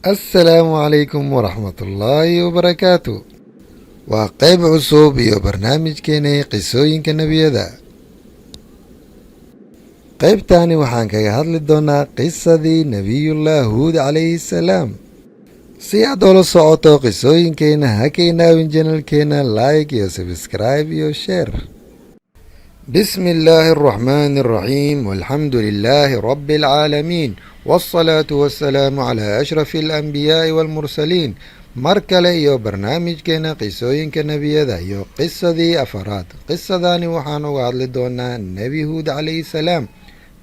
assalaamu calaykum waraxmatullaahi wabarakaatu. waa qayb cusub iyo barnaamijkeenay qisooyinka nebiyada. qaybtaani waxaan kaga hadli doonaa qisadii nebiyullah huud calayhi salaam. si aad oola socoto qisooyinkeenna ha ka inaawin janalkeenna like iyo sabscribe iyo sheer. bismi illaahi araxmaani araxiim walxamdu lilaahi rabbi alcaalamiin waasalaatu wassalaamu calaa ashrafi alanbiyaa'i waalmursaliin. mar kale iyo barnaamijkeena qisooyinka nebiyada iyo qisadii afaraad. qisadani waxaan uga hadli doonaa nebi huud calayhi salaam,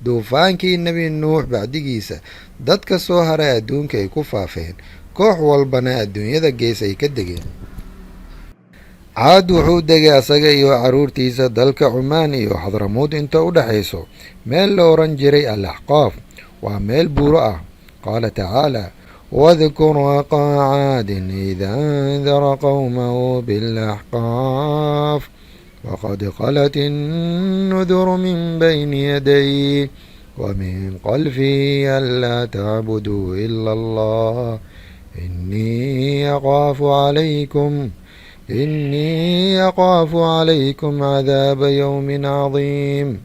duufaankii nebi nuux bacdigiisa. dadka soo haray adduunka ay ku faafeen, koox walbana adduunyada gees ay ka degeen. caad wuxuu degay asaga iyo caruurtiisa dalka cumaan iyo xadramuud inta u dhexayso, meel la oran jiray alaxqaaf. waa meel buuro ah. qaala tacaala: wadkur waqaa caadin ida andara qowmahu bilaxqaaf waqad qalat innuduru min bayni yaday wamin qalfi anlaa tacbuduu ila allah innii aqaafu calaykum cadaaba yowmin cadiim.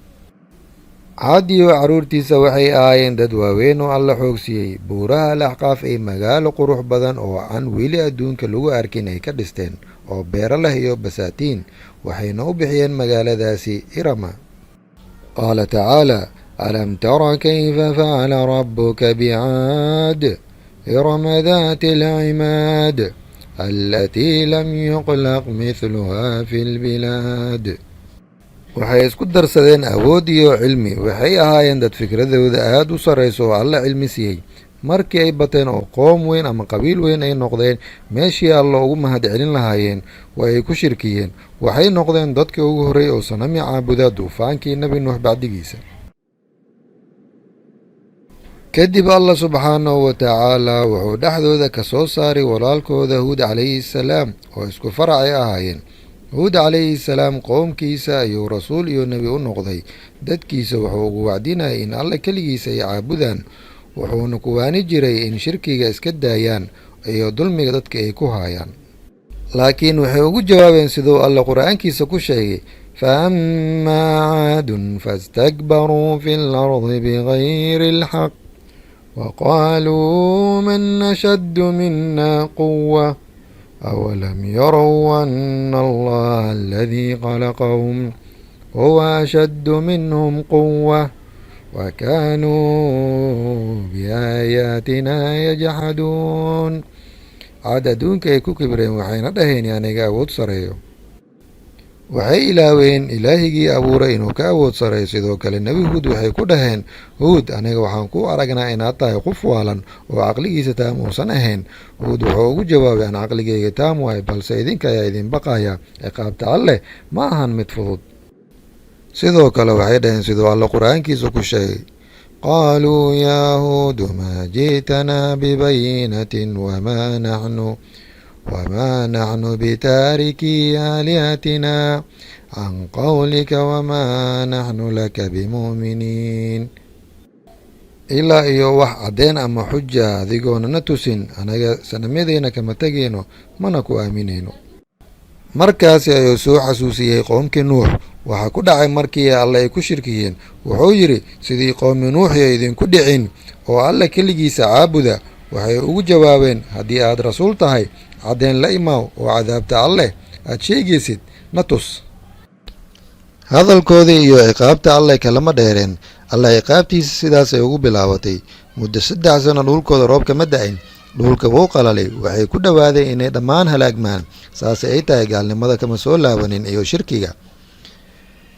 caad iyo caruurtiisa waxay ahaayeen dad waaweyn oo alla xoogsiiyey. buuraha alaxqaaf ay magaalo qurux badan oo aan weli adduunka lagu arkin ay ka dhisteen, oo beero leh iyo basaatiin, waxayna u bixiyeen magaaladaasi irama. qaala tacaala: alam tara kayfa facala rabuka bicaad irama daati alcimaad alatii lam yuqlaq mithluha fi lbilaad. waxay isku darsadeen awood iyo cilmi. waxay ahaayeen dad fikradooda aada u sarrayso oo alla cilmi siiyey. markii ay bateen oo qoom weyn ama qabiil weyn ay noqdeen, meeshii alla ugu mahad celin lahaayeen waa ay ku shirkiyeen. waxay noqdeen dadkii ugu horreeyay oo sanami caabuda duufaankii nebi nuux bacdigiisa. kadib alla subxaanahu wa tacaala wuxuu dhexdooda ka soo saaray walaalkooda huud calayhi salaam oo isku faracay ahaayeen. huud calayhi salaam qowmkiisa ayuu rasuul iyo nebi u noqday. dadkiisa wuxuu ugu wacdinayay in alla keligiisa ay caabudaan, wuxuuna ku waani jiray in shirkiga iska daayaan iyo dulmiga dadka ay ku haayaan. laakiin waxay ugu jawaabeen siduu alla qur-aankiisa ku sheegay: faammaa caadun fastakbaruu fi lardi bigayri alxaq waqaaluu man ashaddu mina quwa awalam yarow ana allaha aladii khalaqahum huwa ashaddu minhum quwa wakaanuu biaayaatina yajxaduun. caad adduunka ay ku kibreen, waxayna dhaheen aniga awood sareeyo. waxay ilaaween ilaahigii abuuray inuu ka awood sareeyo. sidoo kale nebi huud waxay ku dhaheen: huud, aniga waxaan ku aragnaa inaad tahay qof waalan oo caqligiisa taam uusan ahayn. huud wuxuu ugu jawaabay: aan caqligeyga taam waay, balse idinka ayaa idin baqaya. ciqaabta alleh ma ahan mid fudud. sidoo kale waxay dhaheen siduu alla qur-aankiisa ku sheegay: qaaluu yaa huudu maa ji'tanaa bibayinatin wamaa naxnu bitaarikii aalihatina can qowlika wamaa naxnu laka bimu'miniin. ilaa iyo wax caddeen ama xuja adigoonana tusin, anaga sanamyadeyna kama tegayno, mana ku aaminayno. markaasi ayuu soo xasuusiyey qoomkii nuux waxaa ku dhacay markii alle ay ku shirkiyeen. wuxuu yidhi: sidii qowmi nuuxiyo idinku dhicin oo alle keligiisa caabuda. waxay ugu jawaabeen: haddii aad rasuul tahay, caddeen la imaaw oo cadaabta alleh aad sheegaysid na tus. hadalkoodii iyo ciqaabta alleh kalama dheereen. alla ciqaabtiisa sidaasay ugu bilaabatay. muddo 3 sano dhulkooda roobka ma da-in. dhulka wuu qalalay. waxay ku dhowaadeen inay dhammaan halaagmaan. saase ay tahay, gaalnimada kama soo laabanin iyo shirkiga.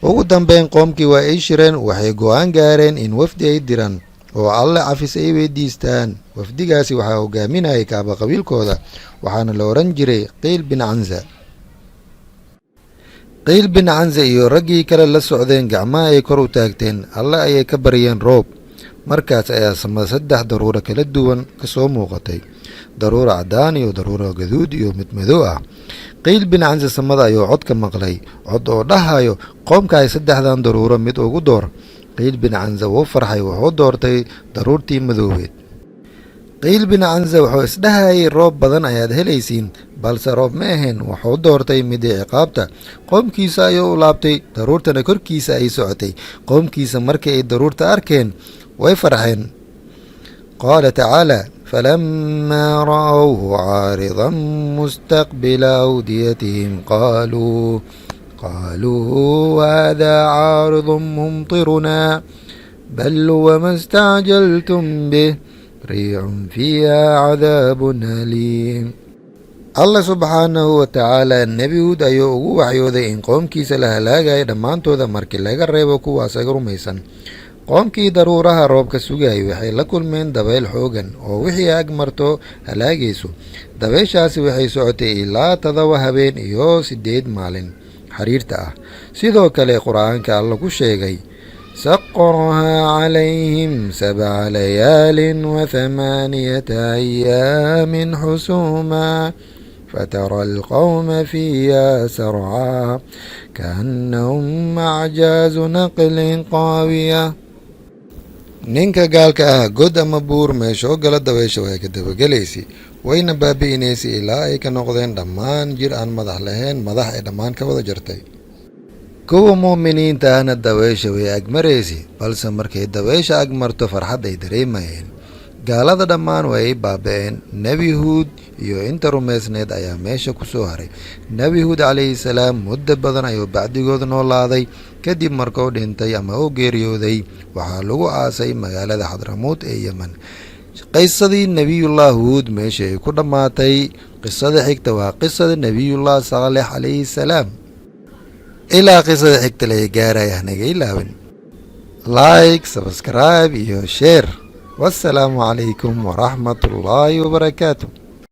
ugu dambeyn qoomkii waa ay shireen. waxay go-aan gaareen in wafdi ay diraan oo alle cafis ay weydiistaan. wafdigaasi waxaa hogaaminayay kaaba qabiilkooda, waxaana la oran jiray qiil bin canza. qiil bin canza iyo raggii kale la socdeen gacmaha ay kor u taagteen. alle ayay ka baryeen roob. markaas ayaa samada 3 daruuro kala duwan ka soo muuqatay: daruuro caddaan iyo daruuro gaduud iyo mid madow ah. qiil bin canza samada ayuu cod ka maqlay, cod oo dhahayo: qoomkaay 3dan daruuro mid ugu door. qiil bin canza wuu farxay. wuxuu doortay daruurtii madoobeed. qiil bin canse wuxuu isdhahayay roob badan ayaad helaysiin, balse roob ma ahayn. wuxuu doortay midii ciqaabta. qoomkiisa ayuu u laabtay, daruurtana korkiisa ay socotay. qoomkiisa markii ay daruurta arkeen way farxeen. qaala tacaala: falamaa ra'awhu caaridan mustaqbila awdiyatihim qaaluu haadaa caaridun mumtirunaa bal huwa ma stacjaltum bih riixun fiihaa cadaabun aliim. allah subxaanahu wa tacaala nebi huud ayuu ugu waxyooday in qoomkiisa la halaagaya dhammaantooda markii laga reebo kuwaas aga rumaysan. qoomkii daruuraha roobka sugayay waxay la kulmeen dabayl xoogan oo wixii ag marto halaagayso. dabayshaasi waxay socotay ilaa 7 habeen iyo 8 maalin xiriirta ah. sidoo kale qur-aanka alla ku sheegay: سقرها عليهم 7 ليال و8 أيام حسوما فترى القوم فيها سرعا كأنهم أعجاز نقل قاوية. ninka gaalka ah god ama buur meeshoo gala dabaysha way ka dabagelaysay, wayna baabi'inaysay ilaa ay ka noqdeen dhammaan jir aan madax lahayn, madax ay dhammaan ka wada jartay. kuwa mu'miniinta ahna dabaysha way agmaraysay, balse markay dabaysha agmarto farxad ay dareemayeen. gaalada dhammaan way baaba'een. nebi huud iyo inta rumaysneed ayaa meesha ku soo haray. nebi huud calayhi salaam muddo badan ayuu bacdigooda noolaaday. kadib markuu dhintay ama uu geeriyooday, waxaa lagu aasay magaalada xadramuut ee yemen. qisadii nebiyullah huud meesha ay ku dhammaatay. qisada xigta waa qisada nebiyullah saalex calayhi salaam. ilaa qisada xigta laga gaaraya hanaga ilaawin like, subscribe iyo share. wassalaamu calaykum waraxmatullaahi wabarakaatu.